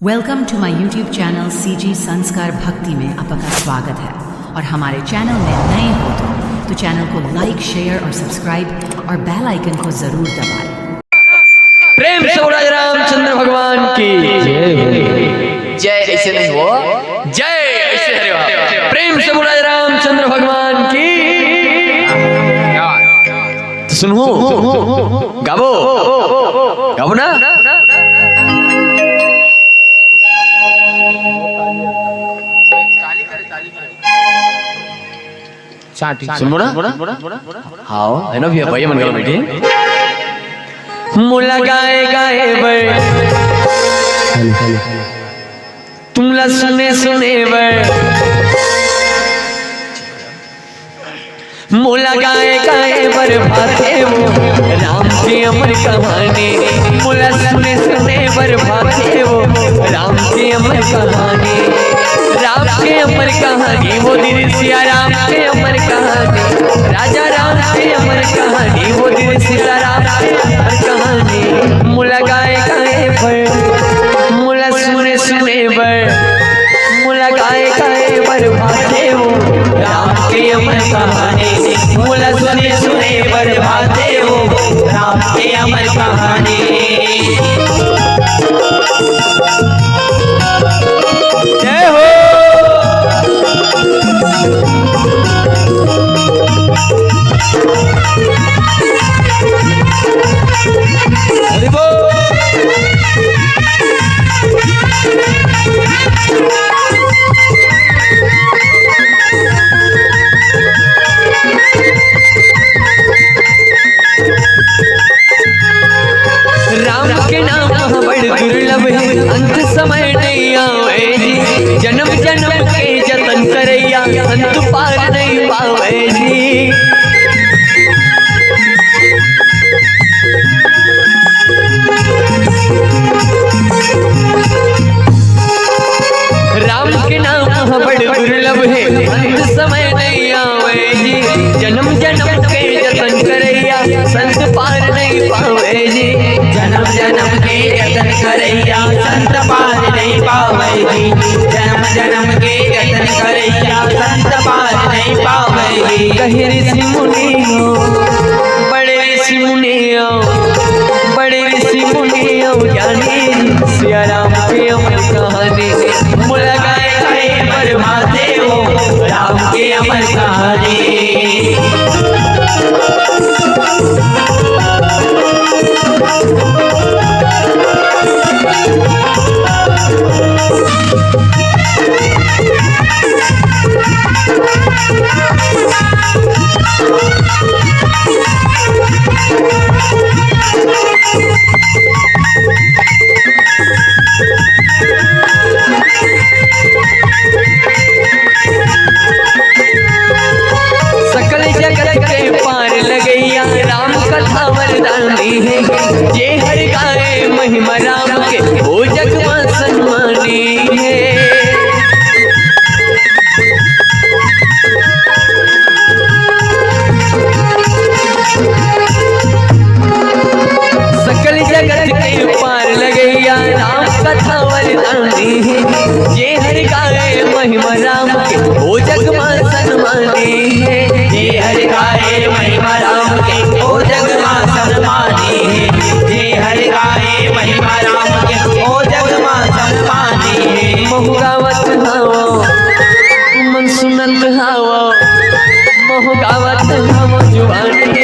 Welcome to my YouTube channel CG Sanskar Bhakti में आपका स्वागत है। और हमारे चैनल में नए हो तो चैनल को लाइक, शेयर और सब्सक्राइब और बेल आइकन को जरूर दबाएं। प्रेम से बोला रामचंद्र भगवान की जय। ऐसे नहीं हो, जय ऐसे हरे वाह। प्रेम से बोला रामचंद्र भगवान की। तो सुनो, गावो गावो ना। सुनो ना, हाँ है ना भैया, भैया मन गया बैठे। मुला गाए गाए बर तुमला सुने सुने बर, मुला गाए गाए बर भाते वो राम की अमर कहानी। मुला सुने सुने बर भाते वो राम की अमर कहानी। राम के अमर कहानी, वो दिन सिया राम के अमर कहानी। राजा राम के अमर कहानी, वो दिन सीता राम के अमर कहानी। मुला गाए गाए बर, मुला सुने सुने बर, मुला गाए गाए बर भाते वो राम के अमर कहानी। मुला सुने सुने बर भाते वो राम के अमर कहानी। जय हो। राम के नाम बड़ दुर्लभ है, अंत समय नहीं आवे जी। जन्म जन्म के जतन करैया, अंत पार नहीं पावे जी। राम के नाम बड़ दुर्लभ है, अंत समय नहीं आवे जी। जन्म जन्म के जतन करैया, संत पार नहीं पावे जी। जन्म जन्म के जतन करैया, संत पार नहीं पावे जी। जन्म जन्म के जतन करैया, संत पार नहीं पावे जी। कहे ऋषि मुनि हो, बड़े ऋषि मुनि हो, बड़े ऋषि मुनि हो ज्ञानी। सिया राम के अमर कहानी। मुला गाए गाए बर भाते हो राम के अमर कहानी। सकल जगत के पार लगैया, राम कथा वरदानी है। जे हर गाए महिमा राम के, वो जग में सन्मानी है। सकल जगत के पार लगैया, राम कथा वरदानी है। जे हर गाए महिमा राम के, वो जग में सन्मानी है। जे हर गाए महिमा राम के, वो जग में सन्मानी है। जे हर गाए महिमा राम के, वो जग में सन्मानी है। महु गावत हावो मन सुनत हावो, महु गावत हावो जुबानी।